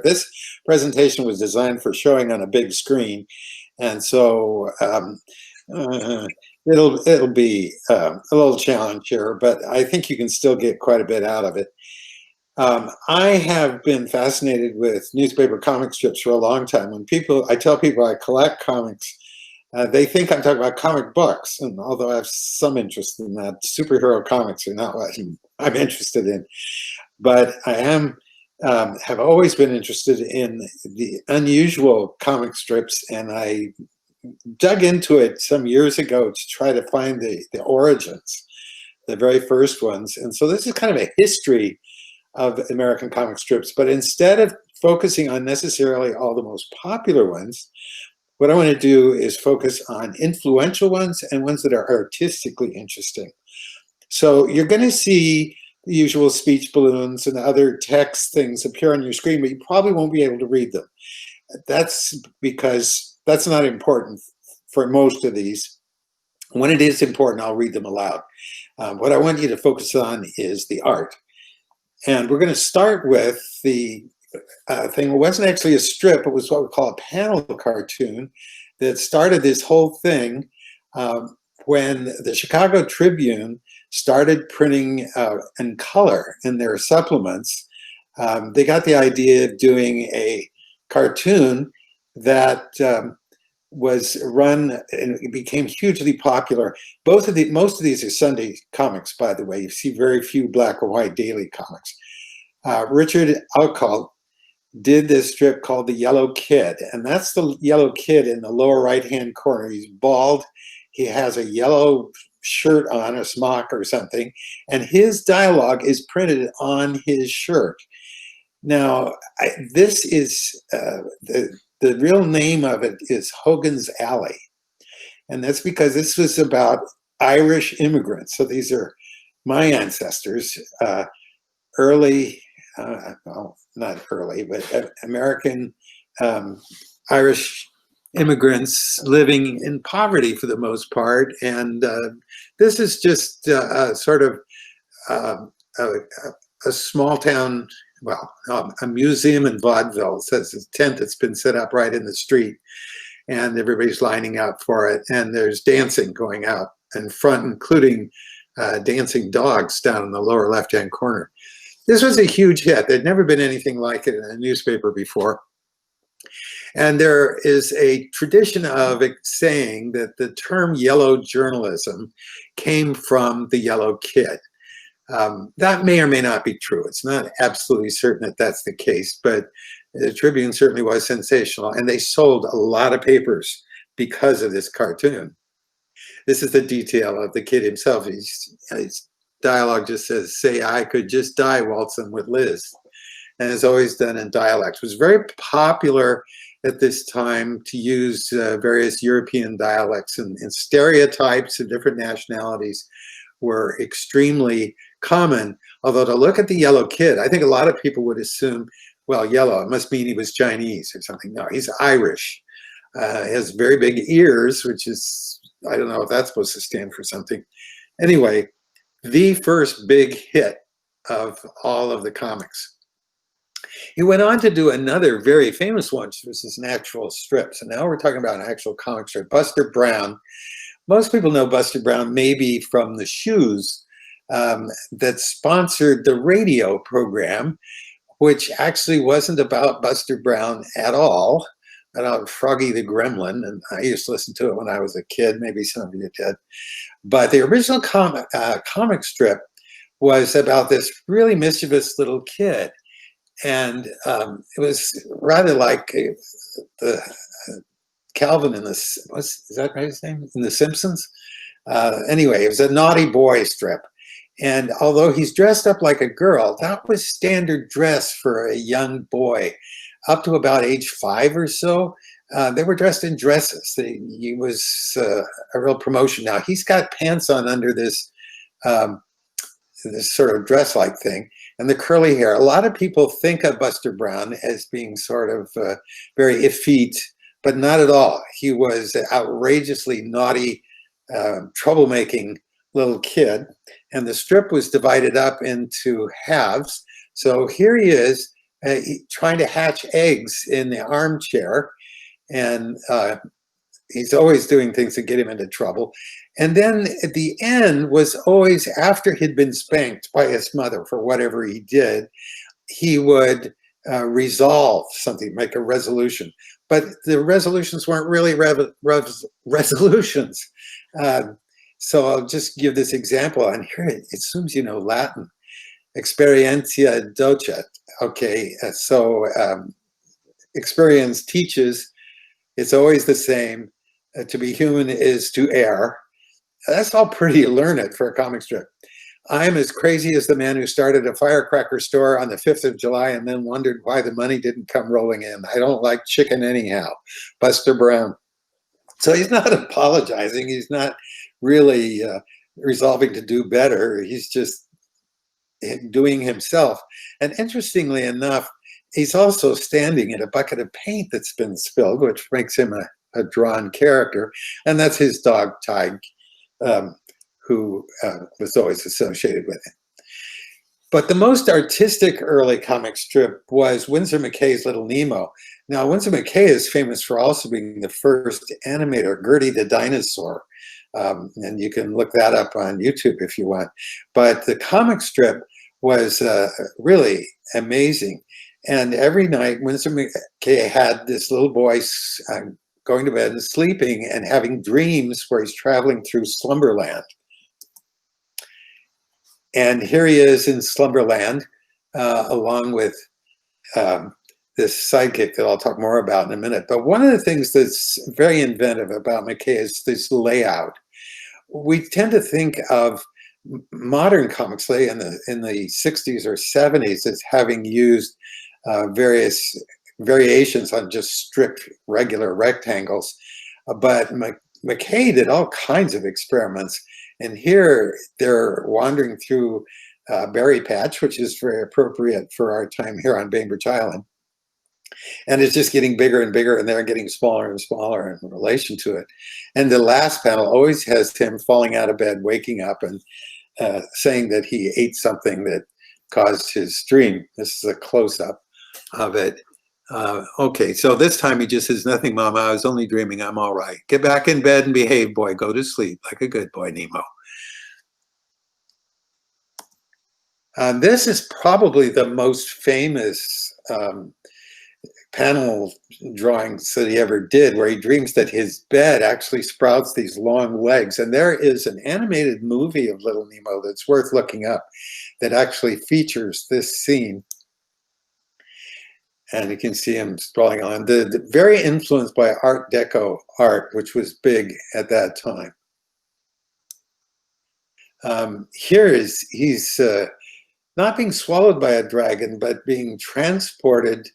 This presentation was designed for showing on a big screen, and so it'll be a little challenge here, but I think you can still get quite a bit out of it. I have been fascinated with newspaper comic strips for a long time. When I tell people I collect comics, they think I'm talking about comic books, and although I have some interest in that, superhero comics are not what I'm interested in. But I have always been interested in the unusual comic strips, and I dug into it some years ago to try to find the origins, the very first ones. And so this is kind of a history of American comic strips, but instead of focusing on necessarily all the most popular ones, what I want to do is focus on influential ones and ones that are artistically interesting. So you're going to see the usual speech balloons and other text things appear on your screen, but you probably won't be able to read them. That's because that's not important for most of these. When it is important, I'll read them aloud. What I want you to focus on is the art. And we're going to start with the thing. It wasn't actually a strip. It was what we call a panel cartoon that started this whole thing when the Chicago Tribune started printing in color in their supplements. They got the idea of doing a cartoon that was run, and it became hugely popular. Most of these are Sunday comics, by the way. You see very few black or white daily comics. Richard Outcault did this strip called The Yellow Kid, and that's the yellow kid in the lower right-hand corner. He's bald. He has a yellow shirt on, a smock or something, and his dialogue is printed on his shirt. Now, this is the real name of it is Hogan's Alley. And that's because this was about Irish immigrants. So these are my ancestors, early, well, not early, but American Irish immigrants living in poverty for the most part. And this is just sort of a small town, well, a museum in vaudeville. It says a tent that's been set up right in the street, and everybody's lining up for it. And there's dancing going out in front, including dancing dogs down in the lower left-hand corner. This was a huge hit. There'd never been anything like it in a newspaper before. And there is a tradition of saying that the term yellow journalism came from the Yellow Kid. That may or may not be true. It's not absolutely certain that that's the case, but the Tribune certainly was sensational, and they sold a lot of papers because of this cartoon. This is the detail of the kid himself. His dialogue just says, "Say I could just die waltzing with Liz," and it's always done in dialect. It was very popular at this time to use various European dialects, and stereotypes of different nationalities were extremely common. Although to look at the Yellow Kid, I think a lot of people would assume, well, yellow, it must mean he was Chinese or something. No, he's Irish. He has very big ears, which is, I don't know if that's supposed to stand for something. Anyway, the first big hit of all of the comics. He went on to do another very famous one, which was an actual strip. So now we're talking about an actual comic strip, Buster Brown. Most people know Buster Brown maybe from the shoes that sponsored the radio program, which actually wasn't about Buster Brown at all, about Froggy the Gremlin. And I used to listen to it when I was a kid. Maybe some of you did. But the original comic strip was about this really mischievous little kid. And it was rather like the Calvin in the, is that right, his name? In The Simpsons? Anyway, it was a naughty boy strip. And although he's dressed up like a girl, that was standard dress for a young boy. Up to about age 5 or so, they were dressed in dresses. He was a real promotion. Now, he's got pants on under this, this sort of dress-like thing, and the curly hair. A lot of people think of Buster Brown as being sort of very effete, but not at all. He was an outrageously naughty, troublemaking little kid, and the strip was divided up into halves. So here he is trying to hatch eggs in the armchair, and he's always doing things that get him into trouble. And then at the end was always after he'd been spanked by his mother for whatever he did, he would resolve something, make a resolution. But the resolutions weren't really resolutions. So I'll just give this example. And here it assumes you know Latin. Experientia docet. Okay, so experience teaches. It's always the same. To be human is to err. That's all pretty learned for a comic strip. I'm as crazy as the man who started a firecracker store on the 5th of July and then wondered why the money didn't come rolling in. I don't like chicken anyhow. Buster Brown. So he's not apologizing. He's not really resolving to do better. He's just doing himself. And interestingly enough, he's also standing in a bucket of paint that's been spilled, which makes him a drawn character. And that's his dog, Tig, who was always associated with him. But the most artistic early comic strip was Winsor McCay's Little Nemo. Now, Winsor McCay is famous for also being the first animator, Gertie the Dinosaur. And you can look that up on YouTube if you want. But the comic strip was really amazing. And every night, Winsor McCay had this little boy going to bed and sleeping and having dreams where he's traveling through Slumberland. And here he is in Slumberland, along with this sidekick that I'll talk more about in a minute. But one of the things that's very inventive about McCay is this layout. We tend to think of modern comics, say in the 60s or 70s, as having used various variations on just strict regular rectangles. But McCay did all kinds of experiments. And here they're wandering through Berry Patch, which is very appropriate for our time here on Bainbridge Island. And it's just getting bigger and bigger, and they're getting smaller and smaller in relation to it. And the last panel always has him falling out of bed, waking up, and saying that he ate something that caused his dream. This is a close-up of it. Okay, so this time he just says, "Nothing, Mama, I was only dreaming, I'm all right. Get back in bed and behave, boy. Go to sleep like a good boy, Nemo." This is probably the most famous panel drawings that he ever did, where he dreams that his bed actually sprouts these long legs. And there is an animated movie of Little Nemo that's worth looking up that actually features this scene. And you can see him sprawling on. The very influenced by Art Deco art, which was big at that time. Here he's not being swallowed by a dragon, but being transported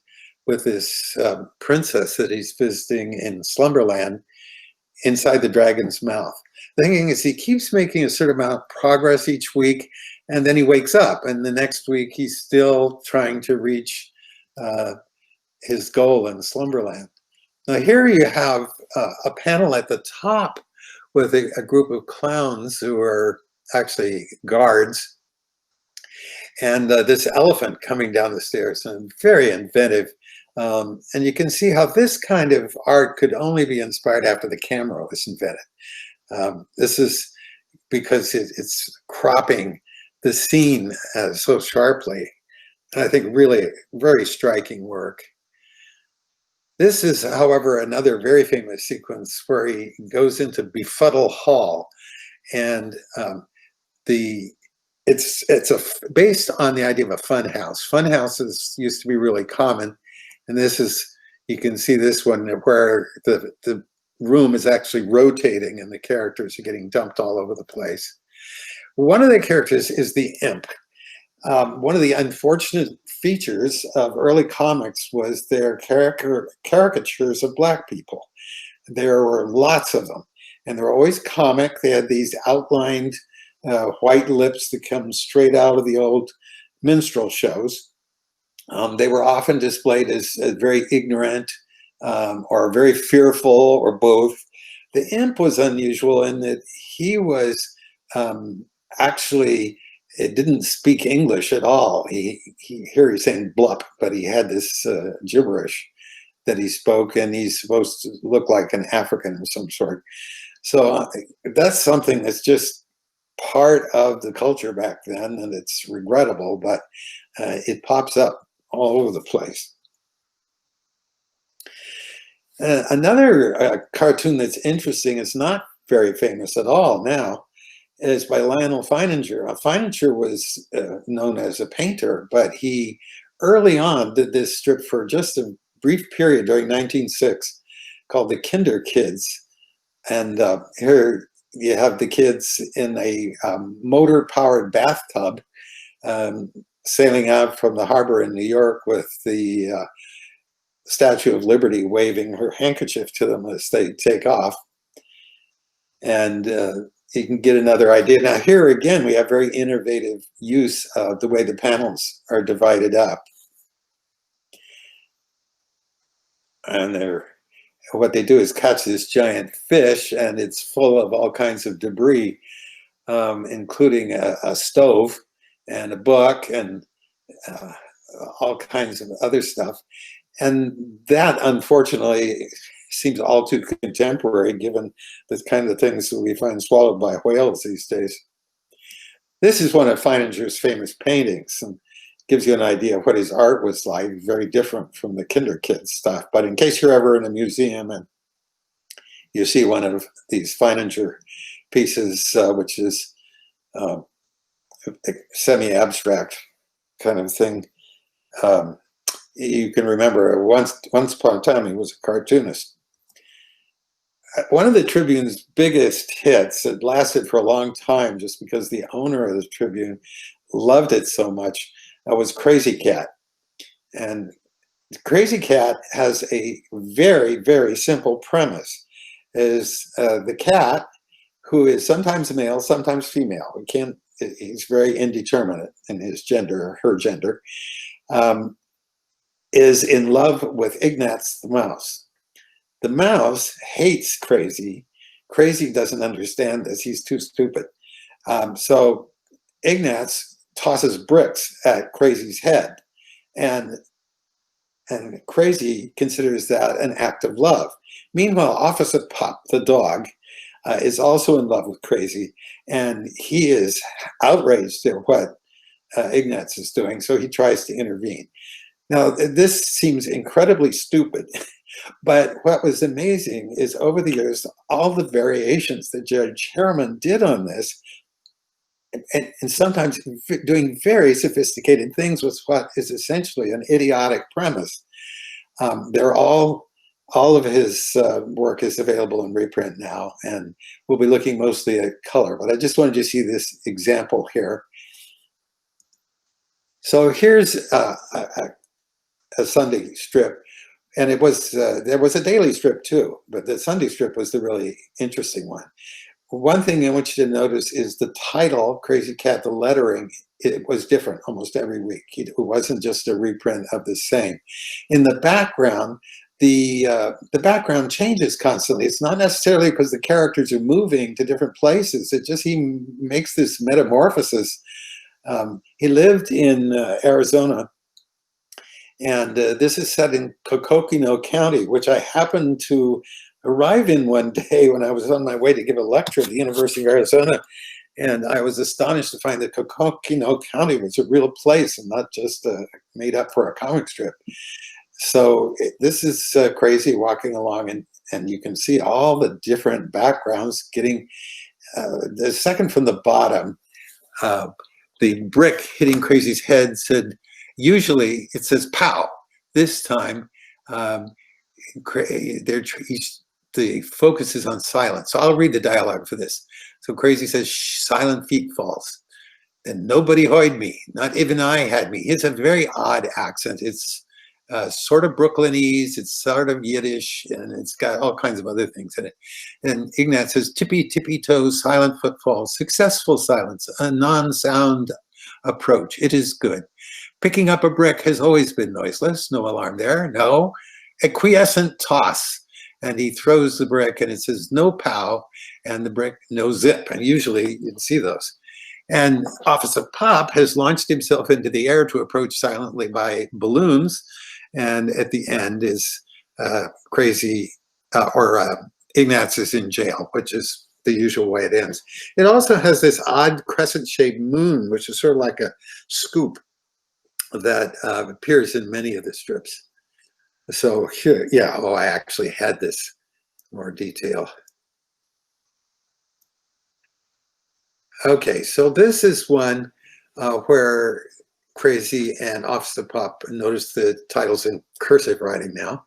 with this princess that he's visiting in Slumberland inside the dragon's mouth. The thing is, he keeps making a certain amount of progress each week, and then he wakes up, and the next week he's still trying to reach his goal in Slumberland. Now here you have a panel at the top with a group of clowns who are actually guards, and this elephant coming down the stairs, and very inventive. And you can see how this kind of art could only be inspired after the camera was invented. This is because it's cropping the scene so sharply. And I think really very striking work. This is, however, another very famous sequence where he goes into Befuddle Hall, and it's based on the idea of a fun house. Fun houses used to be really common, and this is, you can see this one where the room is actually rotating and the characters are getting dumped all over the place. One of the characters is the imp. One of the unfortunate features of early comics was their caricatures of Black people. There were lots of them, and they were always comic. They had these outlined white lips that come straight out of the old minstrel shows. They were often displayed as very ignorant or very fearful, or both. The imp was unusual in that he was actually it didn't speak English at all. Here he's saying blup, but he had this gibberish that he spoke, and he's supposed to look like an African of some sort. So that's something that's just part of the culture back then, and it's regrettable, but it pops up all over the place. Another cartoon that's interesting, it's not very famous at all now, is by Lionel Feininger. Feininger was known as a painter, but he early on did this strip for just a brief period during 1906 called The Kinder Kids. And here you have the kids in a motor-powered bathtub sailing out from the harbor in New York with the Statue of Liberty waving her handkerchief to them as they take off. And you can get another idea. Now here again, we have very innovative use of the way the panels are divided up. And what they do is catch this giant fish, and it's full of all kinds of debris, including a stove and a book and all kinds of other stuff. And that, unfortunately, seems all too contemporary, given the kind of things that we find swallowed by whales these days. This is one of Feininger's famous paintings, and gives you an idea of what his art was like, very different from the Kinder Kids stuff. But in case you're ever in a museum and you see one of these Feininger pieces, which is a semi-abstract kind of thing, you can remember once upon a time he was a cartoonist. One of the Tribune's biggest hits, it lasted for a long time just because the owner of the Tribune loved it so much, was Krazy Kat. And Krazy Kat has a very, very simple premise. Is the cat, who is sometimes male, sometimes female, he's very indeterminate in his gender, or her gender, is in love with Ignatz the mouse. The mouse hates Krazy. Krazy doesn't understand this. He's too stupid. So Ignatz tosses bricks at Krazy's head, and Krazy considers that an act of love. Meanwhile, Officer Pup, the dog, is also in love with Krazy, and he is outraged at what Ignatz is doing, so he tries to intervene. Now, this seems incredibly stupid, but what was amazing is over the years, all the variations that Judge Harriman did on this, and sometimes doing very sophisticated things with what is essentially an idiotic premise. They're all of his work is available in reprint now, and we'll be looking mostly at color, but I just wanted you to see this example here. So here's a Sunday strip, and it was there was a daily strip too, but the Sunday strip was the really interesting one. One thing I want you to notice is the title, Krazy Kat, the lettering, it was different almost every week. It wasn't just a reprint of the same. In the background, the background changes constantly. It's not necessarily because the characters are moving to different places. It just, he makes this metamorphosis. He lived in Arizona, and this is set in Coconino County, which I happened to arrive in one day when I was on my way to give a lecture at the University of Arizona, and I was astonished to find that Coconino County was a real place and not just made up for a comic strip. So this is Krazy walking along, and you can see all the different backgrounds getting, the second from the bottom, the brick hitting Krazy's head said, usually it says pow. This time, the focus is on silence. So I'll read the dialogue for this. So Krazy says, silent feet falls. Then nobody heard me, not even I had me. It's a very odd accent. It's sort of Brooklynese, it's sort of Yiddish, and it's got all kinds of other things in it. And Ignatz says, tippy, tippy toes, silent footfalls, successful silence, a non-sound approach. It is good. Picking up a brick has always been noiseless. No alarm there. No. A quiescent toss. And he throws the brick, and it says no pow, and the brick no zip. And usually you'd see those. And Officer Pop has launched himself into the air to approach silently by balloons. And at the end is Krazy, Ignatz is in jail, which is the usual way it ends. It also has this odd crescent-shaped moon, which is sort of like a scoop that appears in many of the strips. So here, yeah, oh, I actually had this more detail. Okay, so this is one where Krazy and Officer Pop, notice the titles in cursive writing now,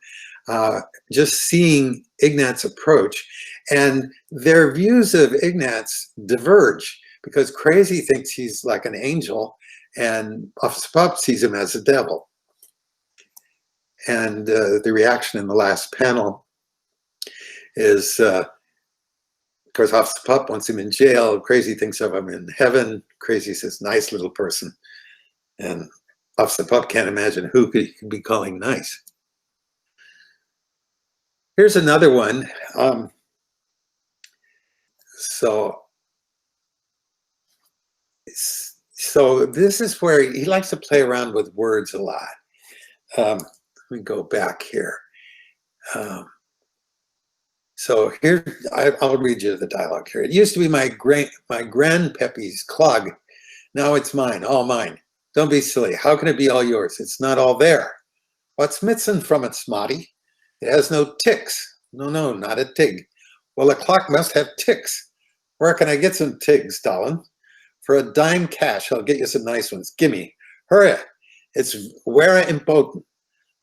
just seeing Ignatz approach, and their views of Ignatz diverge because Krazy thinks he's like an angel and Officer Pop sees him as a devil. And the reaction in the last panel is, of course, Officer Pop wants him in jail. Krazy thinks of him in heaven. Krazy says, nice little person. And Officer Pop can't imagine who could be calling nice. Here's another one. So this is where he likes to play around with words a lot. Let me go back here. So here, I'll read you the dialogue here. It used to be my grandpappy's clog. Now it's mine, all mine. Don't be silly. How can it be all yours? It's not all there. What's missing from it, Smotty? It has no ticks. No, not a tig. Well, the clock must have ticks. Where can I get some tigs, darling? For a dime cash, I'll get you some nice ones. Gimme. Hurry. It's Wera impotent.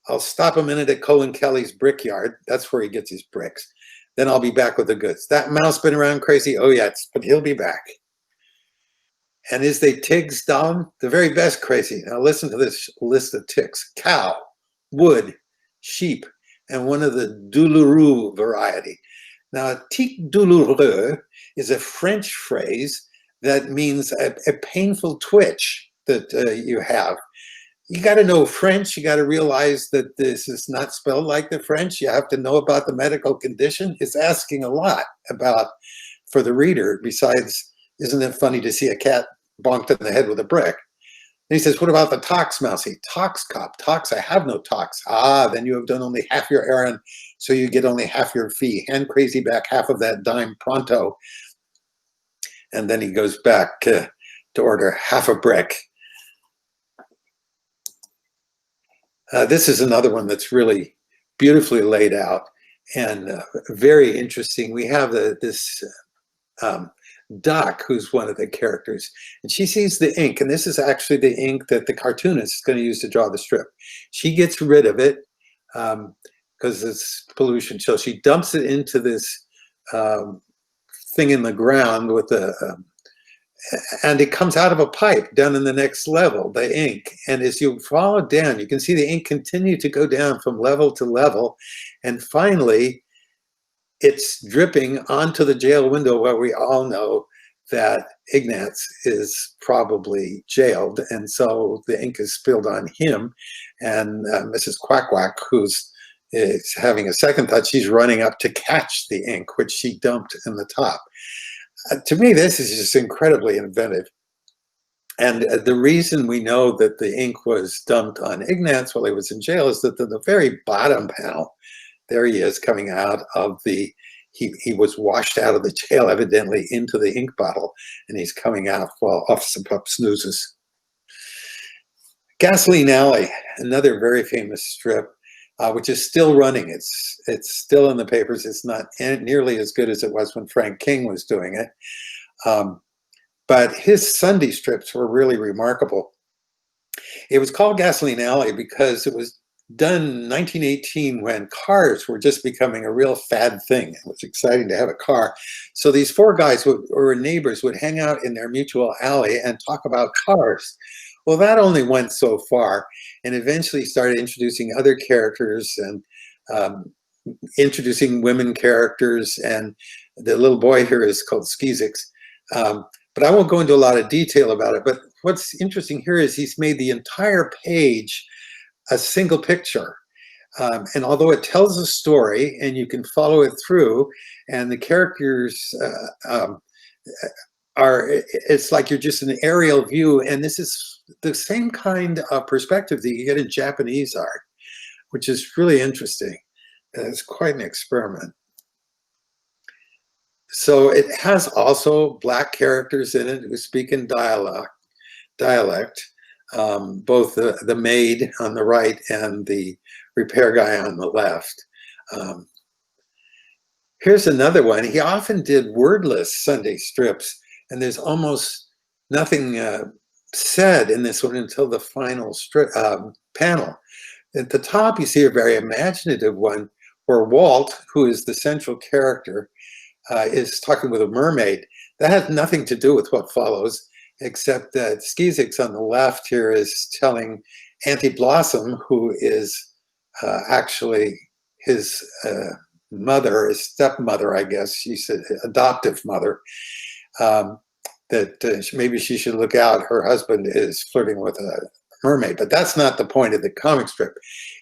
I'll stop a minute at Colin Kelly's brickyard. That's where he gets his bricks. Then I'll be back with the goods. That mouse been around crazy? Oh, yes, but he'll be back. And is they tigs, darling? The very best, Krazy. Now listen to this list of ticks. Cow, wood, sheep, and one of the douloureux variety. Now, tic douloureux is a French phrase that means a painful twitch that you have. You got to know French. You got to realize that this is not spelled like the French. You have to know about the medical condition. It's asking a lot about for the reader. Besides, isn't it funny to see a cat bonked in the head with a brick? And he says, what about the tox, Mousy? Tox, cop. Tox, I have no tox. Ah, then you have done only half your errand, so you get only half your fee. Hand Krazy back half of that dime pronto. And then he goes back to order half a brick. This is another one that's really beautifully laid out and very interesting. We have this Doc, who's one of the characters, and she sees the ink, and this is actually the ink that the cartoonist is going to use to draw the strip. She gets rid of it because it's pollution, so she dumps it into this thing in the ground with and it comes out of a pipe down in the next level, the ink. And as you follow down, you can see the ink continue to go down from level to level. And finally, it's dripping onto the jail window where we all know that Ignatz is probably jailed. And so the ink is spilled on him. And Mrs. Quack Quack, who's having a second thought, she's running up to catch the ink, which she dumped in the top. To me, this is just incredibly inventive. And the reason we know that the ink was dumped on Ignatz while he was in jail is that the very bottom panel, there he is coming out of he was washed out of the jail evidently into the ink bottle, and he's coming out while Officer Pup snoozes. Gasoline Alley, another very famous strip, which is still running. It's still in the papers. It's not nearly as good as it was when Frank King was doing it. But his Sunday strips were really remarkable. It was called Gasoline Alley because it was done in 1918 when cars were just becoming a real fad thing. It was exciting to have a car. So these four guys who were neighbors would hang out in their mutual alley and talk about cars. Well, that only went so far, and eventually started introducing other characters and introducing women characters. And the little boy here is called Skeezix. But I won't go into a lot of detail about it. But what's interesting here is he's made the entire page a single picture. And although it tells a story and you can follow it through, and the characters it's like you're just an aerial view, and this is the same kind of perspective that you get in Japanese art, which is really interesting. It's quite an experiment. So it has also black characters in it who speak in dialect, both the maid on the right and the repair guy on the left. Here's another one. He often did wordless Sunday strips, and there's almost nothing said in this one until the final panel. At the top, you see a very imaginative one where Walt, who is the central character, is talking with a mermaid. That has nothing to do with what follows, except that Skizix on the left here is telling Auntie Blossom, who is actually his mother, his stepmother, I guess, she's an adoptive mother, that maybe she should look out. Her husband is flirting with a mermaid, but that's not the point of the comic strip.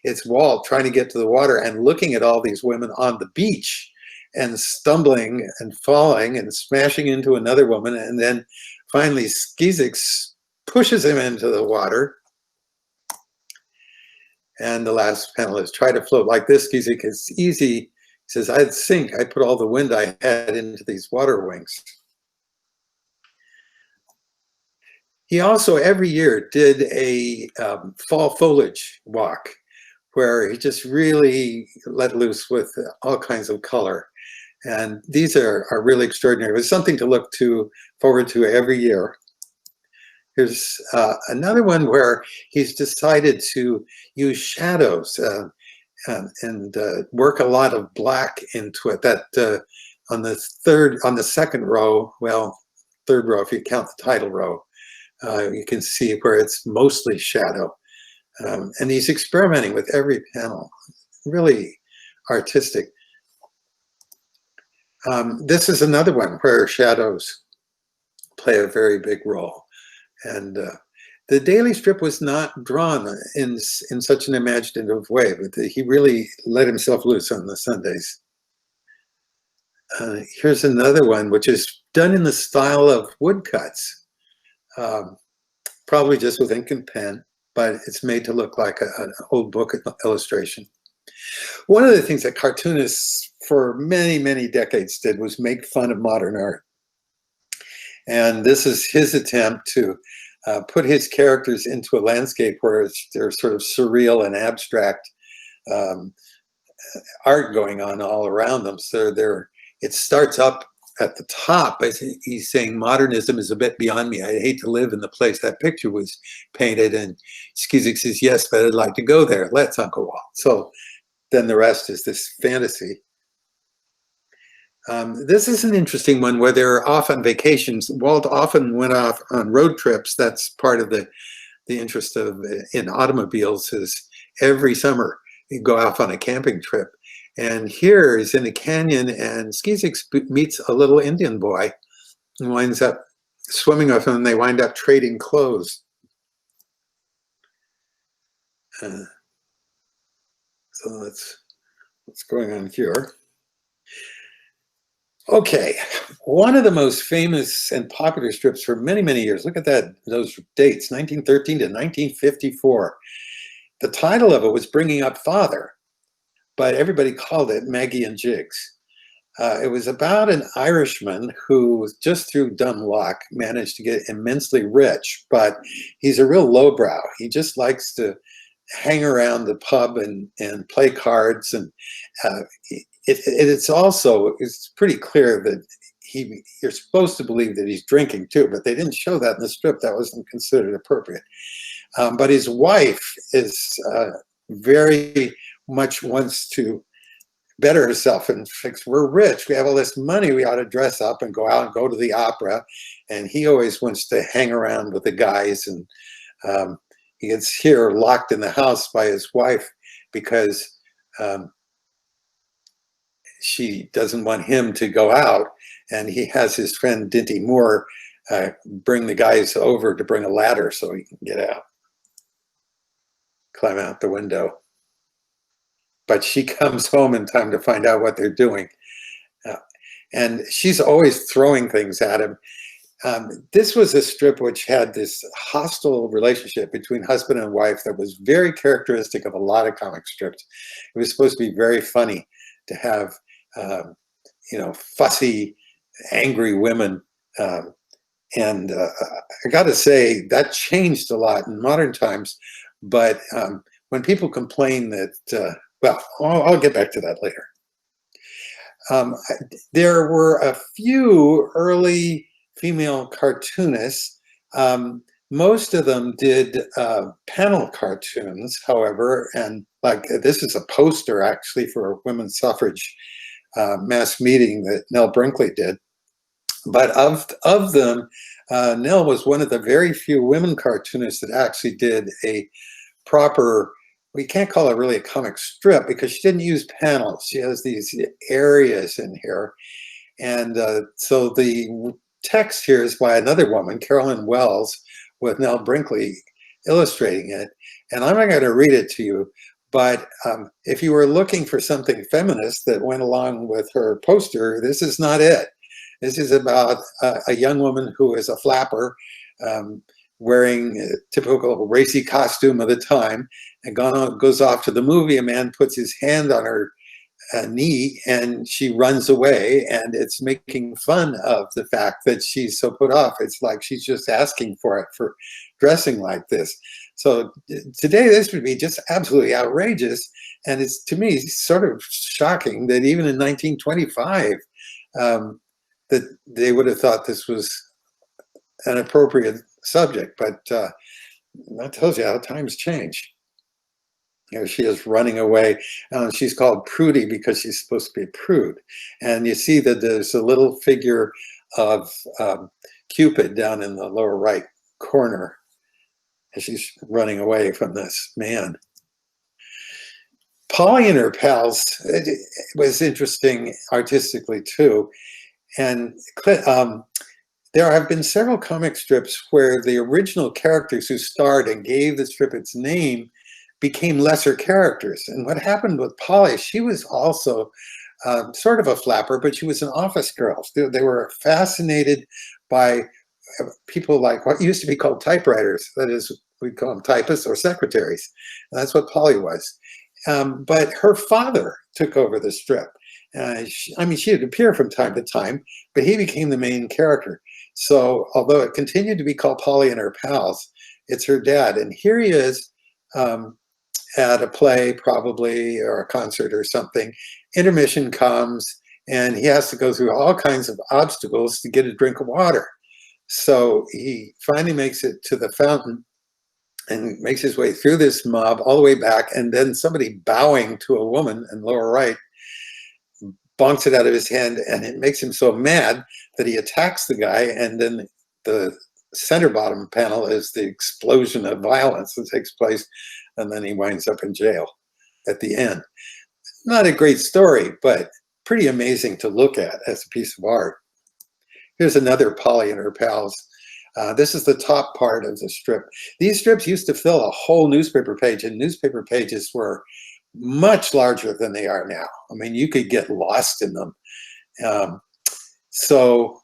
It's Walt trying to get to the water and looking at all these women on the beach and stumbling and falling and smashing into another woman, and then finally Skizix pushes him into the water. And the last panel is try to float like this, Skizix. It's easy. He says, I'd sink. I put all the wind I had into these water wings. He also every year did a fall foliage walk where he just really let loose with all kinds of color. And these are really extraordinary. It's something to look forward to every year. Here's another one where he's decided to use shadows and work a lot of black into it. That on the second row, well, third row if you count the title row, you can see where it's mostly shadow. And he's experimenting with every panel, really artistic. This is another one where shadows play a very big role. And the daily strip was not drawn in such an imaginative way, but he really let himself loose on the Sundays. Here's another one, which is done in the style of woodcuts, probably just with ink and pen, but it's made to look like an old book illustration. One of the things that cartoonists for many, many decades did was make fun of modern art. And this is his attempt to put his characters into a landscape where there's sort of surreal and abstract art going on all around them. So it starts up at the top. He's saying modernism is a bit beyond me. I hate to live in the place that picture was painted. And Skizix says, yes, but I'd like to go there. Let's, Uncle Walt. So then the rest is this fantasy. This is an interesting one where they're off on vacations. Walt often went off on road trips. That's part of the interest in automobiles is every summer you go off on a camping trip. And here he's in a canyon and Skizix meets a little Indian boy and winds up swimming with him, and they wind up trading clothes. So that's what's going on here. Okay, one of the most famous and popular strips for many, many years. Look at those dates, 1913 to 1954. The title of it was Bringing Up Father, but everybody called it Maggie and Jigs. It was about an Irishman who, just through dumb luck, managed to get immensely rich, but he's a real lowbrow. He just likes to hang around the pub and play cards, and it's pretty clear that you're supposed to believe that he's drinking too, but they didn't show that in the strip. That wasn't considered appropriate. But his wife is very much wants to better herself and fix. We're rich. We have all this money. We ought to dress up and go out and go to the opera. And he always wants to hang around with the guys. And he gets here locked in the house by his wife because she doesn't want him to go out. And he has his friend Dinty Moore bring the guys over to bring a ladder so he can get out, climb out the window. But she comes home in time to find out what they're doing. And she's always throwing things at him. This was a strip which had this hostile relationship between husband and wife that was very characteristic of a lot of comic strips. It was supposed to be very funny to have, fussy, angry women. And I got to say, that changed a lot in modern times. But when people complain that, I'll get back to that later. There were a few early female cartoonists. Most of them did panel cartoons, however, and like this is a poster actually for a women's suffrage mass meeting that Nell Brinkley did. But of them, Nell was one of the very few women cartoonists that actually did a proper, we can't call it really a comic strip because she didn't use panels. She has these areas in here. And so the text here is by another woman, Carolyn Wells, with Nell Brinkley illustrating it. And I'm not going to read it to you, but if you were looking for something feminist that went along with her poster, this is not it. This is about a young woman who is a flapper, wearing a typical racy costume of the time, and goes off to the movie. A man puts his hand on her knee and she runs away, and it's making fun of the fact that she's so put off. It's like she's just asking for it for dressing like this. So today this would be just absolutely outrageous, and it's, to me, sort of shocking that even in 1925 that they would have thought this was an appropriate subject. But that tells you how times change. She is running away. She's called Prudy because she's supposed to be a prude. And you see that there's a little figure of Cupid down in the lower right corner as she's running away from this man. Polly and her pals, it was interesting artistically too. And there have been several comic strips where the original characters who starred and gave the strip its name became lesser characters. And what happened with Polly, she was also sort of a flapper, but she was an office girl. They were fascinated by people like what used to be called typewriters. That is, we'd call them typists or secretaries. And that's what Polly was. But her father took over the strip. She would appear from time to time, but he became the main character. So although it continued to be called Polly and her pals, it's her dad. And here he is at a play probably, or a concert or something. Intermission comes and he has to go through all kinds of obstacles to get a drink of water. So he finally makes it to the fountain and makes his way through this mob all the way back, and then somebody bowing to a woman in lower right bonks it out of his hand, and it makes him so mad that he attacks the guy, and then the center bottom panel is the explosion of violence that takes place, and then he winds up in jail at the end. Not a great story, but pretty amazing to look at as a piece of art. Here's another Polly and her pals. This is the top part of the strip. These strips used to fill a whole newspaper page, and newspaper pages were much larger than they are now. I mean, you could get lost in them. So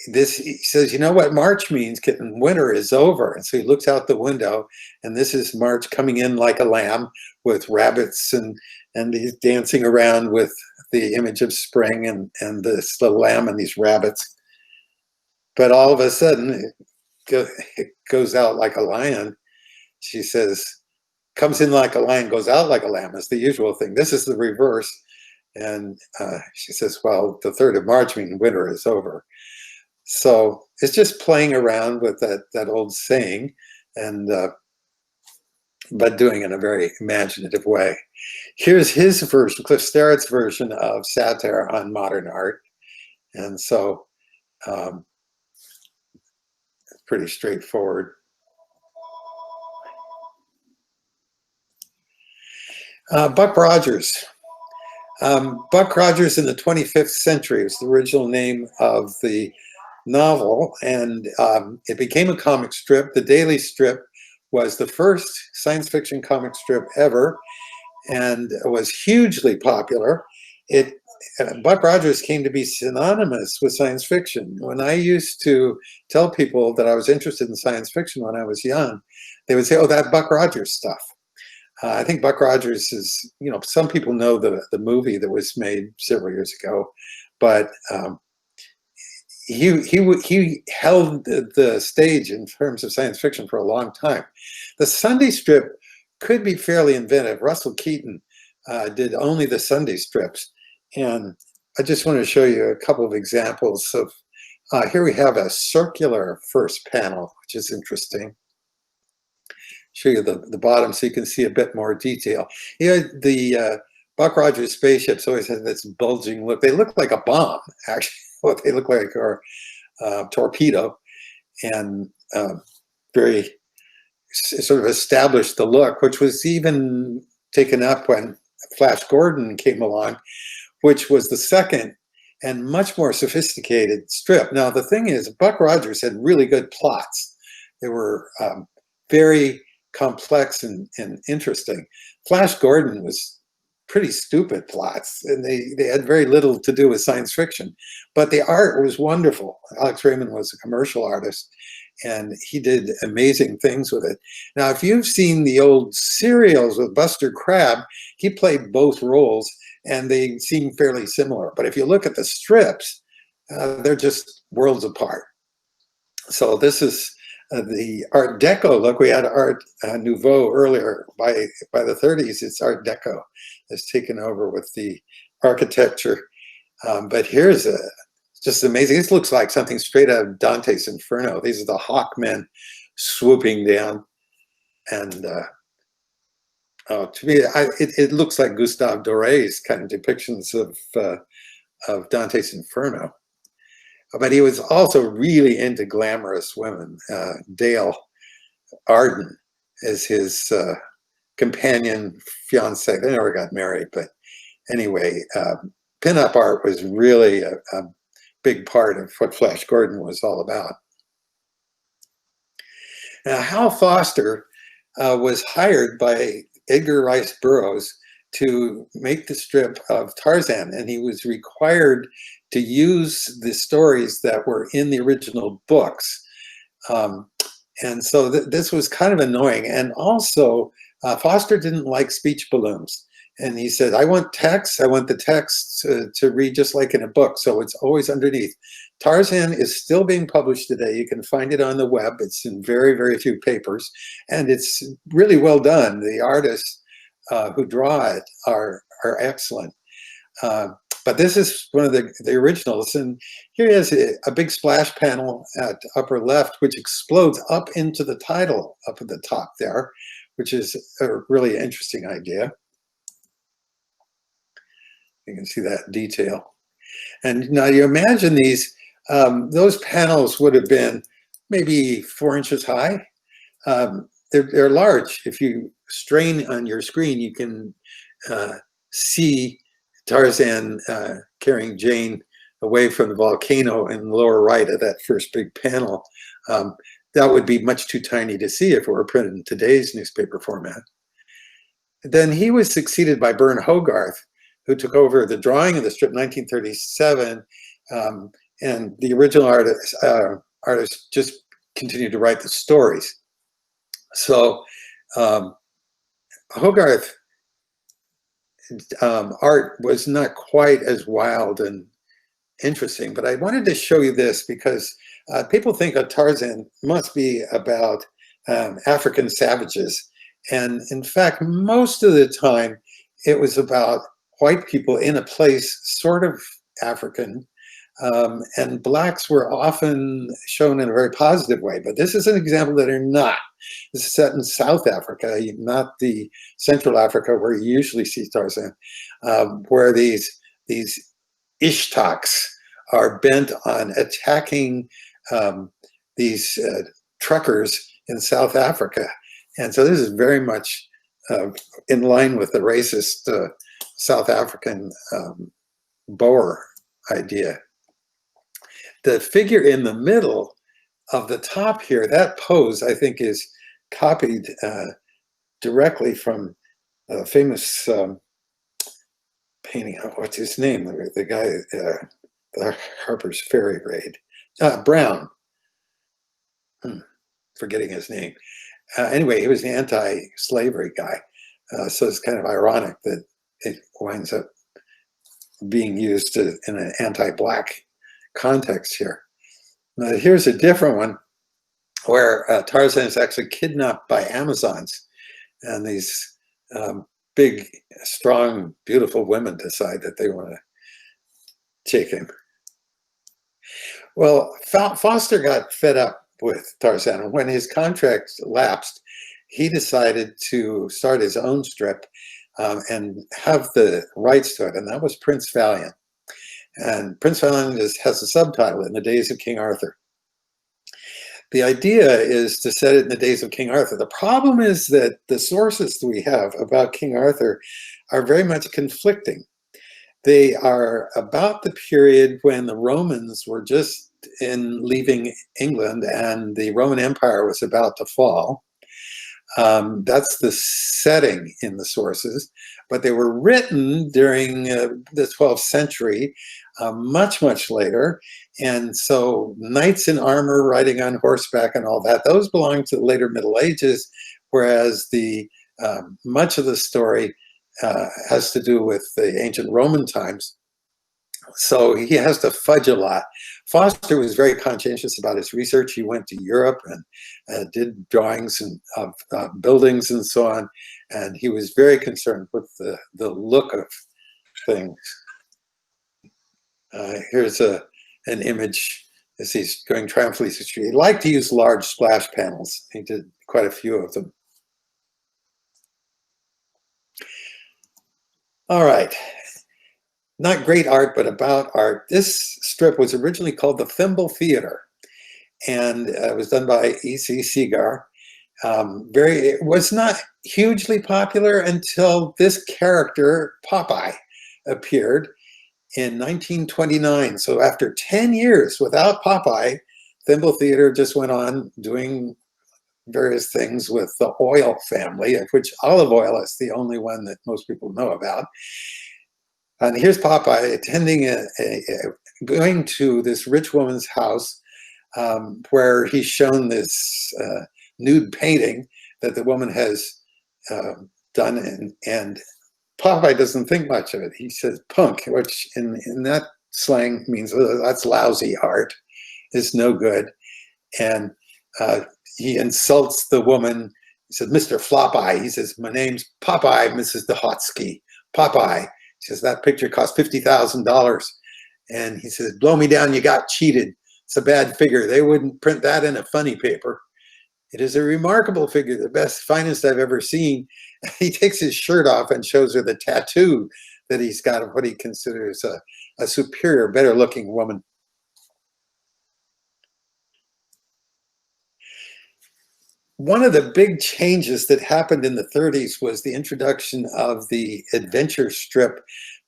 this, he says, you know what March means? Winter is over. And so he looks out the window, and this is March coming in like a lamb with rabbits, and he's dancing around with the image of spring and this little lamb and these rabbits. But all of a sudden, it goes out like a lion. She says, comes in like a lion, goes out like a lamb is the usual thing. This is the reverse. And she says, well, the 3rd of March means winter is over. So it's just playing around with that old saying, and but doing it in a very imaginative way. Here's his version, Cliff Sterrett's version of satire on modern art. And so it's pretty straightforward. Buck Rogers. Buck Rogers in the 25th Century was the original name of the novel, and it became a comic strip. The Daily Strip was the first science fiction comic strip ever, and it was hugely popular. It Buck Rogers came to be synonymous with science fiction. When I used to tell people that I was interested in science fiction when I was young, they would say, "Oh, that Buck Rogers stuff." I think Buck Rogers is, some people know the movie that was made several years ago, but he held the stage in terms of science fiction for a long time. The Sunday strip could be fairly inventive. Russell Keaton did only the Sunday strips, and I just want to show you a couple of examples of. Here we have a circular first panel, which is interesting. Show you the bottom so you can see a bit more detail. The Buck Rogers spaceships always have this bulging look. They look like a bomb, actually. What they look like are torpedo, and very sort of established the look, which was even taken up when Flash Gordon came along, which was the second and much more sophisticated strip. Now, the thing is, Buck Rogers had really good plots. They were very complex and interesting. Flash Gordon was pretty stupid plots, and they had very little to do with science fiction, but the art was wonderful. Alex Raymond was a commercial artist, and he did amazing things with it. Now, if you've seen the old serials with Buster Crabbe, he played both roles, and they seem fairly similar. But if you look at the strips, they're just worlds apart. So this is the Art Deco look. We had Art Nouveau earlier. By the 30s, it's Art Deco that's taken over with the architecture. But here's just amazing. This looks like something straight out of Dante's Inferno. These are the Hawkmen swooping down, and to me, it looks like Gustave Doré's kind of depictions of Dante's Inferno. But he was also really into glamorous women. Dale Arden is his companion fiance. They never got married, but anyway, pinup art was really a big part of what Flash Gordon was all about. Now, Hal Foster was hired by Edgar Rice Burroughs to make the strip of Tarzan, and he was required to use the stories that were in the original books. And so this was kind of annoying. And also, Foster didn't like speech balloons. And he said, I want text. I want the text to read just like in a book. So it's always underneath. Tarzan is still being published today. You can find it on the web. It's in very, very few papers. And it's really well done. The artists who draw it are excellent. But this is one of the originals. And here is a big splash panel at upper left, which explodes up into the title up at the top there, which is a really interesting idea. You can see that detail. And now you imagine these, those panels would have been maybe 4 inches high. They're large. If you strain on your screen, you can see Tarzan carrying Jane away from the volcano in the lower right of that first big panel. That would be much too tiny to see if it were printed in today's newspaper format. Then he was succeeded by Bern Hogarth, who took over the drawing of the strip in 1937, and the original artist just continued to write the stories. So Hogarth art was not quite as wild and interesting, but I wanted to show you this because people think that Tarzan must be about African savages, and in fact, most of the time it was about white people in a place sort of African, and blacks were often shown in a very positive way. But this is an example that are not. This is set in South Africa, not the Central Africa where you usually see Tarzan, where these Ishtaks are bent on attacking these truckers in South Africa. And so this is very much in line with the racist South African Boer idea. The figure in the middle of the top here, that pose, I think, is copied directly from a famous painting. Oh, what's his name? The guy, the Harper's Ferry raid. Brown. Forgetting his name. Anyway, he was an anti-slavery guy. So it's kind of ironic that it winds up being used in an anti-black context here. Now, here's a different one where Tarzan is actually kidnapped by Amazons, and these big, strong, beautiful women decide that they want to take him. Well, Foster got fed up with Tarzan. When his contract lapsed, he decided to start his own strip and have the rights to it, and that was Prince Valiant. And Prince Valiant has a subtitle, In the Days of King Arthur. The idea is to set it in the days of King Arthur. The problem is that the sources that we have about King Arthur are very much conflicting. They are about the period when the Romans were just leaving England and the Roman Empire was about to fall. That's the setting in the sources, but they were written during the 12th century, much later. And so knights in armor riding on horseback and all that, those belong to the later Middle Ages, whereas the much of the story has to do with the ancient Roman times. So he has to fudge a lot. Foster was very conscientious about his research. He went to Europe and did drawings of buildings and so on. And he was very concerned with the look of things. Here's an image as he's going triumphantly through the street. He liked to use large splash panels. He did quite a few of them. All right. Not great art, but about art. This strip was originally called the Thimble Theater, and it was done by E.C. Segar. It was not hugely popular until this character, Popeye, appeared in 1929. So after 10 years without Popeye, Thimble Theater just went on doing various things with the oil family, of which olive oil is the only one that most people know about. And here's Popeye attending going to this rich woman's house where he's shown this nude painting that the woman has done, and Popeye doesn't think much of it. He says punk, which in that slang means that's lousy art, it's no good. And he insults the woman. He says, Mr. Flop-Eye. He says, my name's Popeye, Mrs. Dahotsky. Popeye. He says, that picture cost $50,000. And he says, blow me down, you got cheated. It's a bad figure. They wouldn't print that in a funny paper. It is a remarkable figure, the best, finest I've ever seen. He takes his shirt off and shows her the tattoo that he's got of what he considers a superior, better looking woman. One of the big changes that happened in the 30s was the introduction of the adventure strip.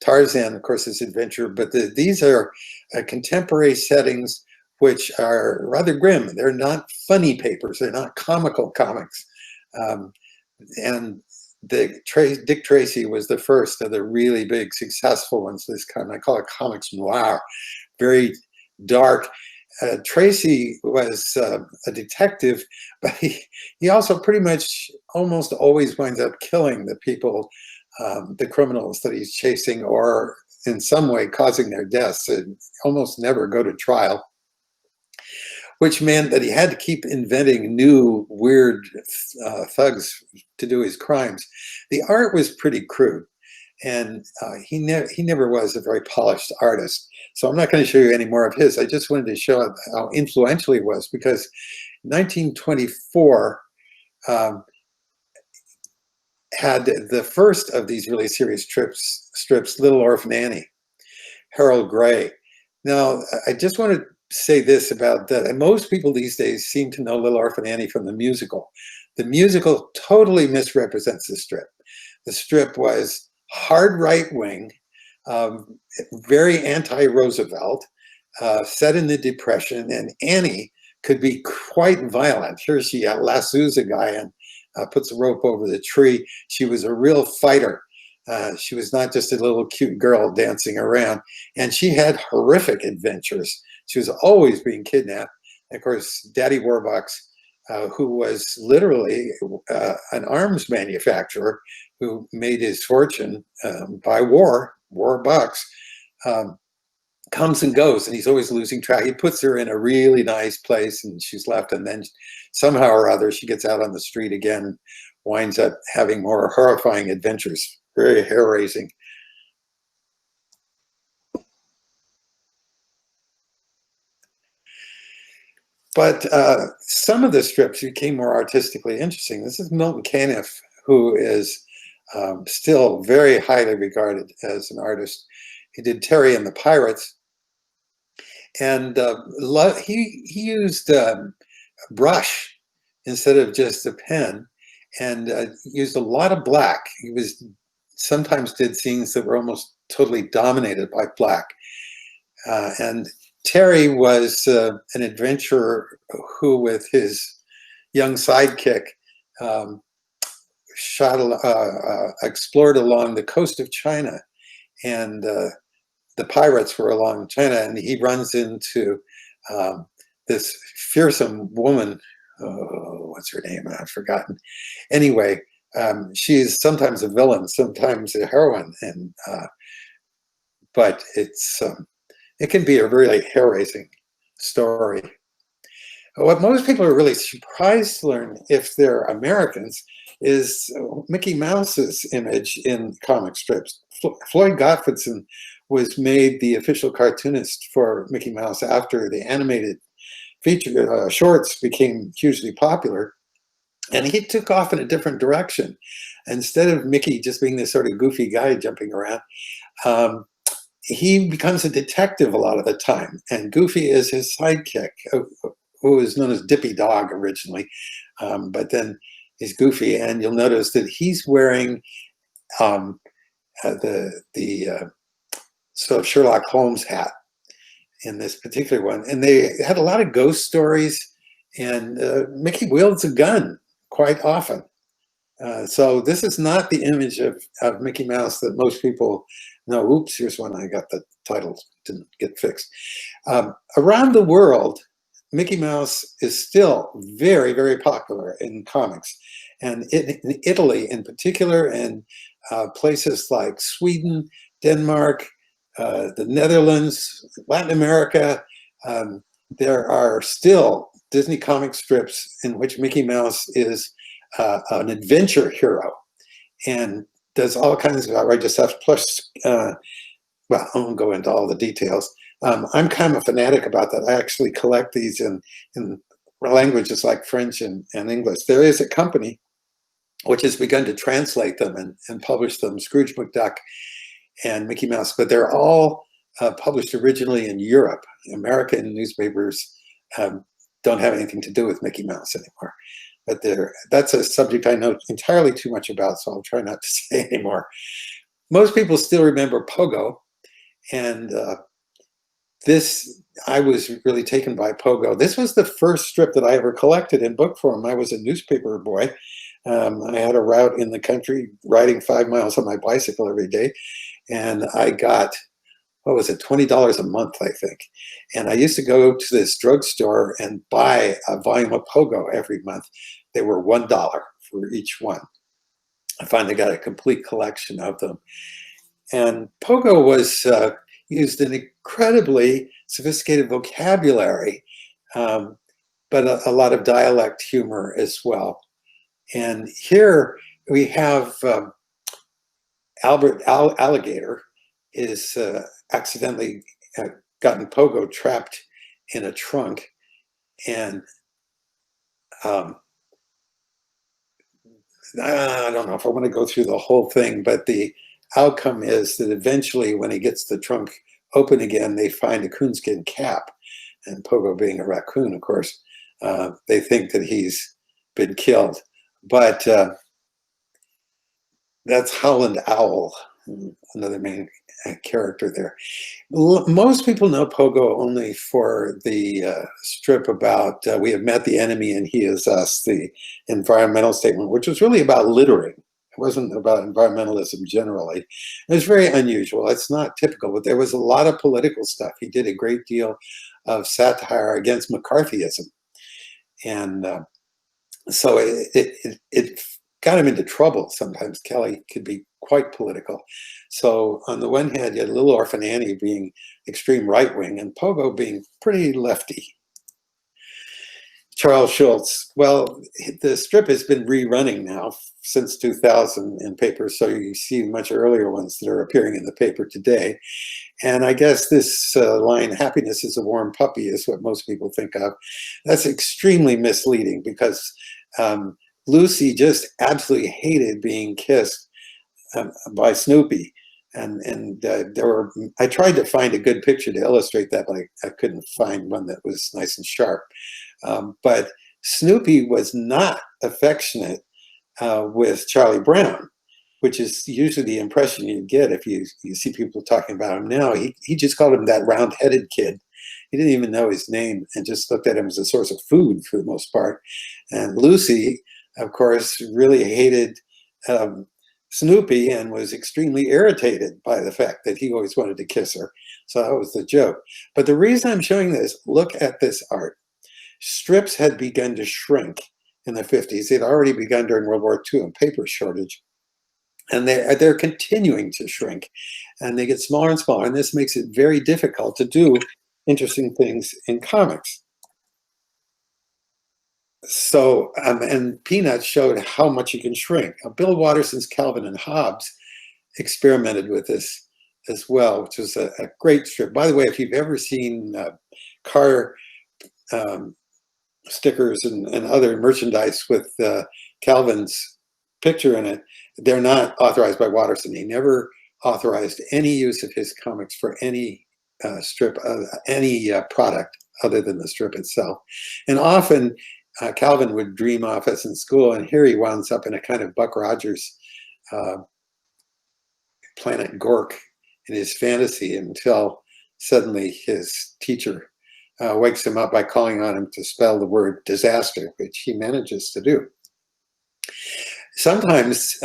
Tarzan, of course, is adventure, but these are contemporary settings which are rather grim. They're not funny papers. They're not comical comics. And Dick Tracy was the first of the really big successful ones. This kind of, I call it comics noir, very dark. Tracy was a detective, but he also pretty much almost always winds up killing the people, the criminals that he's chasing, or in some way causing their deaths, and almost never go to trial, which meant that he had to keep inventing new weird thugs to do his crimes. The art was pretty crude, and he never was a very polished artist. So I'm not going to show you any more of his. I just wanted to show how influential he was, because 1924 had the first of these really serious strips, Little Orphan Annie, Harold Gray. Now, I just want to say this about that. Most people these days seem to know Little Orphan Annie from the musical. The musical totally misrepresents the strip. The strip was hard right-wing, very anti-Roosevelt, set in the Depression, and Annie could be quite violent. Here she lassoes a guy and puts a rope over the tree. She was a real fighter. She was not just a little cute girl dancing around, and she had horrific adventures. She was always being kidnapped. And of course, Daddy Warbucks, who was literally an arms manufacturer who made his fortune by war bucks, comes and goes, and he's always losing track. He puts her in a really nice place, and she's left, and then somehow or other she gets out on the street again, winds up having more horrifying adventures. Very hair-raising. But some of the strips became more artistically interesting. This is Milton Caniff, who is still very highly regarded as an artist. He did Terry and the Pirates, and he used brush instead of just a pen, and used a lot of black. He sometimes did scenes that were almost totally dominated by black. And Terry was an adventurer who, with his young sidekick, explored along the coast of China, and the pirates were along China, and he runs into this fearsome woman. Oh, what's her name? I've forgotten. Anyway, she's sometimes a villain, sometimes a heroine, and but it can be a really hair-raising story. What most people are really surprised to learn, if they're Americans, is Mickey Mouse's image in comic strips. Floyd Gottfredson was made the official cartoonist for Mickey Mouse after the animated feature shorts became hugely popular, and he took off in a different direction. Instead of Mickey just being this sort of goofy guy jumping around, he becomes a detective a lot of the time, and Goofy is his sidekick, who is known as Dippy Dog originally, but then he's Goofy, and you'll notice that he's wearing the sort of Sherlock Holmes hat in this particular one. And they had a lot of ghost stories, and Mickey wields a gun quite often. So this is not the image of Mickey Mouse that most people know. Oops, here's one I got the title didn't get fixed. Around the world, Mickey Mouse is still very, very popular in comics. And in Italy in particular, and places like Sweden, Denmark, the Netherlands, Latin America, there are still Disney comic strips in which Mickey Mouse is an adventure hero and does all kinds of outrageous stuff. Plus, well, I won't go into all the details. I'm kind of a fanatic about that. I actually collect these in languages like French and English. There is a company which has begun to translate them and publish them, Scrooge McDuck and Mickey Mouse, but they're all published originally in Europe. American newspapers don't have anything to do with Mickey Mouse anymore. But that's a subject I know entirely too much about, so I'll try not to say anymore. Most people still remember Pogo, and I was really taken by Pogo. This was the first strip that I ever collected in book form. I was a newspaper boy. I had a route in the country riding 5 miles on my bicycle every day, and I got, what was it, $20 a month, I think. And I used to go to this drugstore and buy a volume of Pogo every month. They were $1 for each one. I finally got a complete collection of them. And Pogo was used an incredibly sophisticated vocabulary, but a lot of dialect humor as well. And here we have Albert Alligator is accidentally gotten Pogo trapped in a trunk, and I don't know if I want to go through the whole thing, but the outcome is that eventually when he gets the trunk open again, they find a coonskin cap, and Pogo being a raccoon, of course, they think that he's been killed. But that's Howland Owl, another main character there. Most people know Pogo only for the strip about we have met the enemy and he is us, the environmental statement, which was really about littering It wasn't about environmentalism generally. It was very unusual. It's not typical, but there was a lot of political stuff. He did a great deal of satire against McCarthyism. And so it got him into trouble. Sometimes Kelly could be quite political. So on the one hand, you had Little Orphan Annie being extreme right-wing and Pogo being pretty lefty. Charles Schulz. Well, the strip has been rerunning now since 2000 in papers, so you see much earlier ones that are appearing in the paper today. And I guess this line, happiness is a warm puppy, is what most people think of. That's extremely misleading because Lucy just absolutely hated being kissed by Snoopy. And I tried to find a good picture to illustrate that, but I couldn't find one that was nice and sharp. But Snoopy was not affectionate with Charlie Brown, which is usually the impression you get if you see people talking about him now. He just called him that round-headed kid. He didn't even know his name and just looked at him as a source of food for the most part. And Lucy, of course, really hated Snoopy and was extremely irritated by the fact that he always wanted to kiss her. So that was the joke. But the reason I'm showing this, look at this art. Strips had begun to shrink in the 50s. They'd already begun during World War II and paper shortage. And they're continuing to shrink. And they get smaller and smaller. And this makes it very difficult to do interesting things in comics. So, and Peanuts showed how much you can shrink. Bill Watterson's Calvin and Hobbes experimented with this as well, which was a great strip. By the way, if you've ever seen car stickers and other merchandise with Calvin's picture in it, they're not authorized by Watterson. He never authorized any use of his comics for any strip, any product other than the strip itself. And often Calvin would dream off us in school, and here he winds up in a kind of Buck Rogers Planet Gork in his fantasy until suddenly his teacher wakes him up by calling on him to spell the word disaster, which he manages to do. Sometimes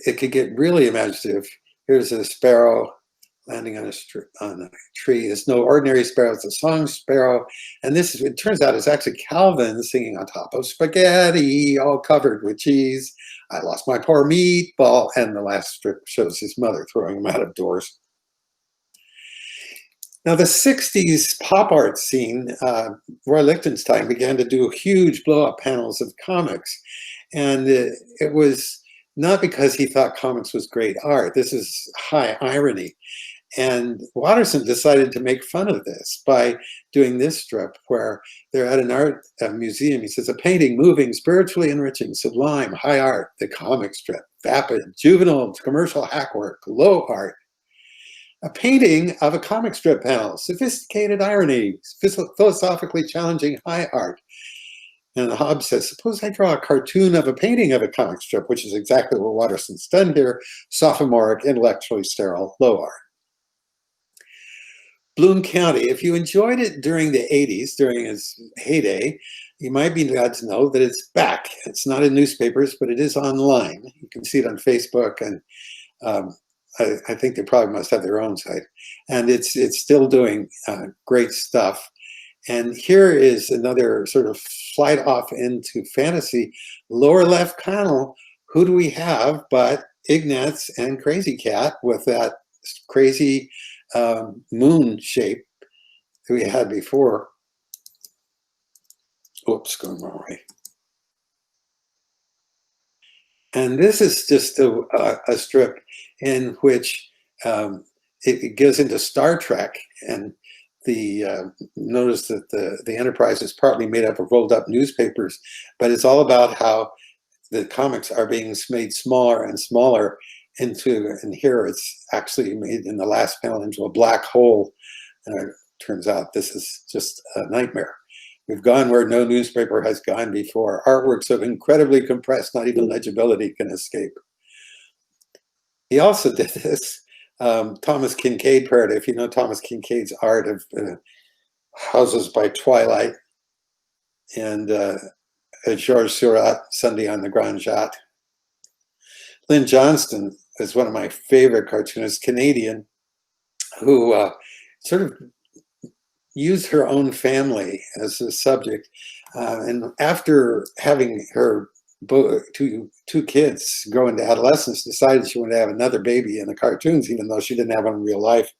it could get really imaginative. Here's a sparrow landing on a tree. It's no ordinary sparrow, it's a song sparrow. And this is, it turns out it's actually Calvin singing on top of spaghetti, all covered with cheese. I lost my poor meatball. And the last strip shows his mother throwing him out of doors. Now the 60s pop art scene, Roy Lichtenstein began to do huge blow-up panels of comics. And it was not because he thought comics was great art. This is high irony. And Watterson decided to make fun of this by doing this strip where they're at an art museum. He says, a painting moving, spiritually enriching, sublime, high art, the comic strip, vapid, juvenile, commercial hackwork, low art. A painting of a comic strip panel, sophisticated irony, philosophically challenging high art. And Hobbes says, suppose I draw a cartoon of a painting of a comic strip, which is exactly what Watterson's done here, sophomoric, intellectually sterile, low art. Bloom County, if you enjoyed it during the 80s, during its heyday, you might be glad to know that it's back. It's not in newspapers, but it is online. You can see it on Facebook, and I think they probably must have their own site. And it's still doing great stuff. And here is another sort of flight off into fantasy. Lower left panel, who do we have but Ignatz and Krazy Kat with that crazy moon shape that we had before. Oops, going the wrong way. And this is just a strip in which it goes into Star Trek, and notice that the Enterprise is partly made up of rolled up newspapers, but it's all about how the comics are being made smaller and smaller into, and here it's actually made in the last panel into a black hole. And it turns out this is just a nightmare. We've gone where no newspaper has gone before. Artwork so incredibly compressed, not even legibility can escape. He also did this Thomas Kinkade parody. If you know Thomas Kincade's art of Houses by Twilight and Georges Seurat, Sunday on the Grand Jatte. Lynn Johnston is one of my favorite cartoonists, Canadian, who sort of used her own family as a subject. And after having her two kids grow into adolescence, decided she wanted to have another baby in the cartoons, even though she didn't have one in real life.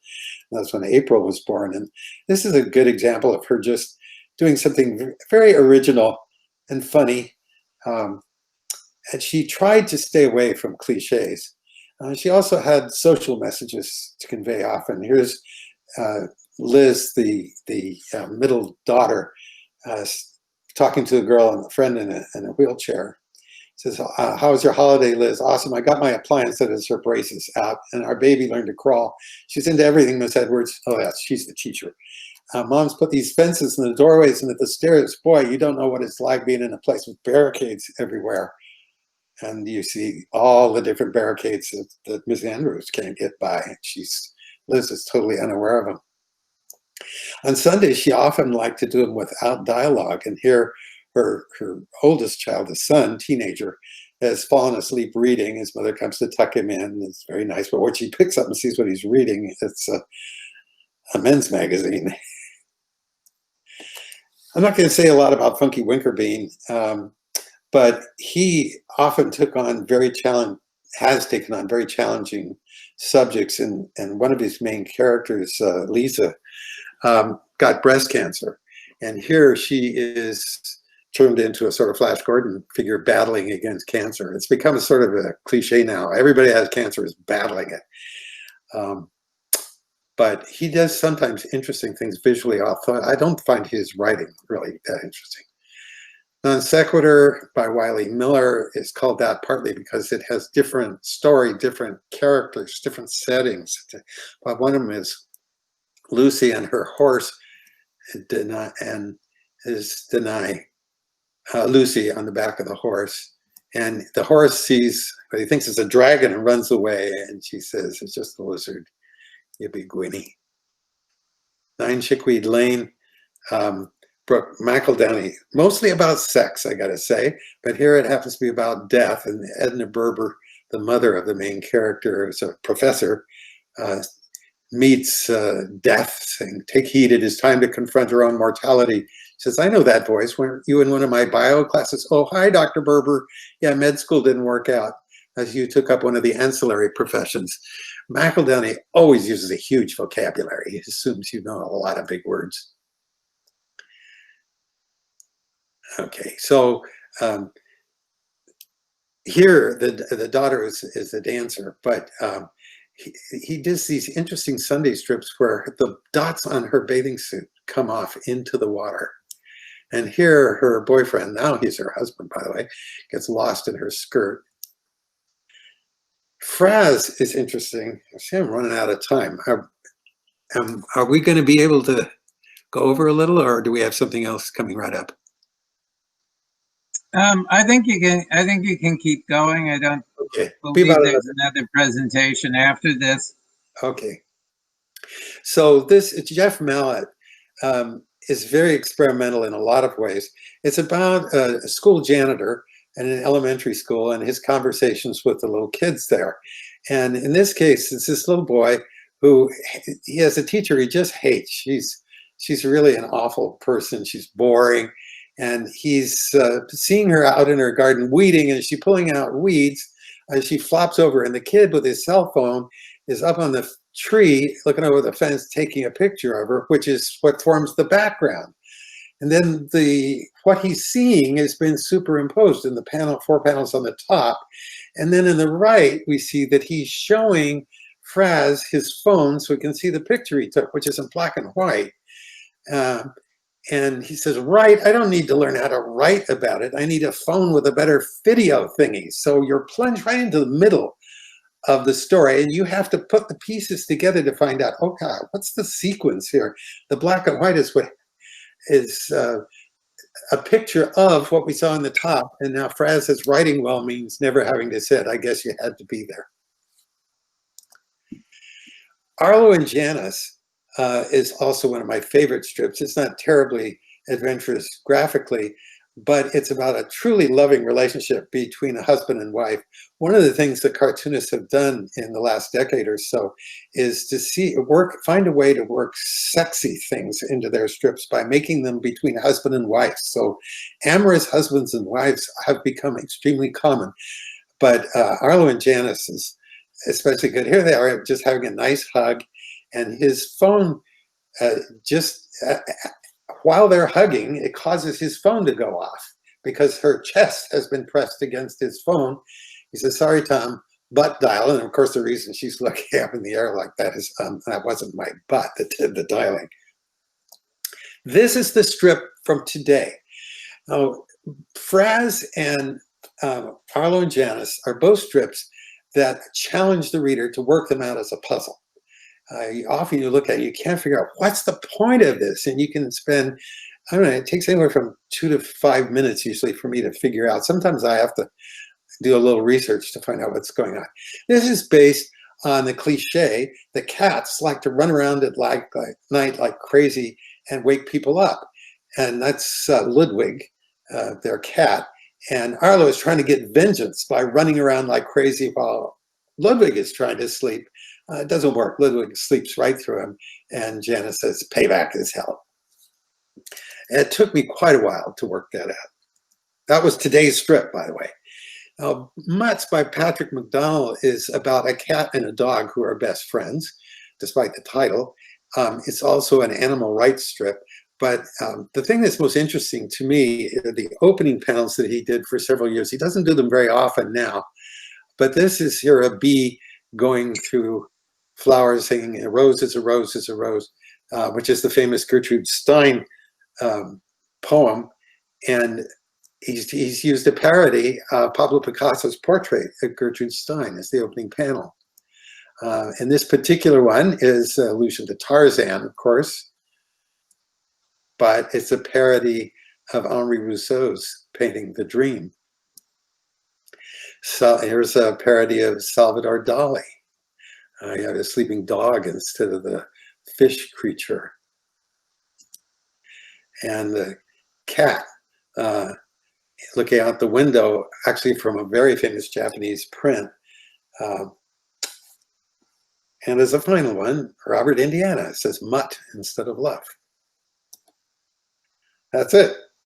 And that's when April was born. And this is a good example of her just doing something very original and funny. And she tried to stay away from cliches. She also had social messages to convey often. Here's Liz, the middle daughter, talking to a girl and a friend in a wheelchair. Says, how was your holiday, Liz? Awesome. I got my appliance that is her braces out, and our baby learned to crawl. She's into everything, Miss Edwards. Oh, yes, she's the teacher. Mom's put these fences in the doorways and at the stairs. Boy, you don't know what it's like being in a place with barricades everywhere. And you see all the different barricades that Miss Andrews can't get by. Liz is totally unaware of them. On Sundays, she often liked to do them without dialogue. And here, her oldest child, the son, teenager, has fallen asleep reading. His mother comes to tuck him in. It's very nice. But when she picks up and sees what he's reading, it's a men's magazine. I'm not going to say a lot about Funky Winkerbean, but he often took on has taken on very challenging subjects. And one of his main characters, Lisa, got breast cancer. And here she is turned into a sort of Flash Gordon figure battling against cancer. It's become a sort of a cliche now. Everybody that has cancer is battling it. But he does sometimes interesting things visually. I don't find his writing really that interesting. Non Sequitur by Wiley Miller is called that partly because it has different story, different characters, different settings. But one of them is Lucy and her horse, and Lucy on the back of the horse. And the horse sees what he thinks is a dragon and runs away. And she says, it's just a lizard. Yippee Gwinny. 9 Chickweed Lane, Brooke McEldowney, mostly about sex, I gotta say, but here it happens to be about death. And Edna Berber, the mother of the main character, is a professor, meets death, saying, take heed, it is time to confront her own mortality. She says, I know that voice. Weren't you in one of my bio classes? Oh, hi, Dr. Berber. Yeah, med school didn't work out as you took up one of the ancillary professions. McEldowney always uses a huge vocabulary. He assumes you know a lot of big words. Okay, so here the daughter is a dancer, but he does these interesting Sunday strips where the dots on her bathing suit come off into the water. And here her boyfriend, now he's her husband, by the way, gets lost in her skirt. Fraz is interesting. I see I'm running out of time. Are we going to be able to go over a little, or do we have something else coming right up? I think you can. I think you can keep going. I don't believe there's another presentation after this. Okay. So this Jeff Mallett is very experimental in a lot of ways. It's about a school janitor in an elementary school and his conversations with the little kids there. And in this case, it's this little boy who he has a teacher he just hates. She's really an awful person. She's boring. And he's seeing her out in her garden weeding, and she's pulling out weeds. She flops over, and the kid with his cell phone is up on the tree looking over the fence taking a picture of her, which is what forms the background. And then what he's seeing has been superimposed in the 4 panels on the top. And then in the right, we see that he's showing Fraz his phone so we can see the picture he took, which is in black and white. And he says, right, I don't need to learn how to write about it. I need a phone with a better video thingy. So you're plunged right into the middle of the story, and you have to put the pieces together to find out, oh God, what's the sequence here? The black and white is what is a picture of what we saw on the top. And now Fraz says writing well means never having to sit. I guess you had to be there. Arlo and Janice is also one of my favorite strips. It's not terribly adventurous graphically, but it's about a truly loving relationship between a husband and wife. One of the things that cartoonists have done in the last decade or so is to find a way to work sexy things into their strips by making them between husband and wife. So amorous husbands and wives have become extremely common, but Arlo and Janice is especially good. Here they are just having a nice hug, and his phone while they're hugging, it causes his phone to go off because her chest has been pressed against his phone. He says, "Sorry, Tom, butt dial." And of course, the reason she's looking up in the air like that is that wasn't my butt that did the dialing. This is the strip from today. Now, Fraz and Arlo and Janice are both strips that challenge the reader to work them out as a puzzle. Often you look at it, you can't figure out what's the point of this, and you can spend, I don't know, it takes anywhere from 2 to 5 minutes usually for me to figure out. Sometimes I have to do a little research to find out what's going on. This is based on the cliche that cats like to run around at night like crazy and wake people up, and that's Ludwig, their cat, and Arlo is trying to get vengeance by running around like crazy while Ludwig is trying to sleep. It doesn't work. Ludwig sleeps right through him, and Janice says, "Payback is hell." It took me quite a while to work that out. That was today's strip, by the way. Now, Mutts by Patrick McDonnell is about a cat and a dog who are best friends, despite the title. It's also an animal rights strip, but the thing that's most interesting to me are the opening panels that he did for several years. He doesn't do them very often now, but this is here a bee going through flowers singing, "A rose is a rose is a rose," which is the famous Gertrude Stein poem. And he's used a parody of Pablo Picasso's portrait of Gertrude Stein as the opening panel. And this particular one is an allusion to Tarzan, of course, but it's a parody of Henri Rousseau's painting The Dream. So here's a parody of Salvador Dali. You have a sleeping dog instead of the fish creature. And the cat looking out the window, actually from a very famous Japanese print. And as a final one, Robert Indiana says "mutt" instead of "love." That's it.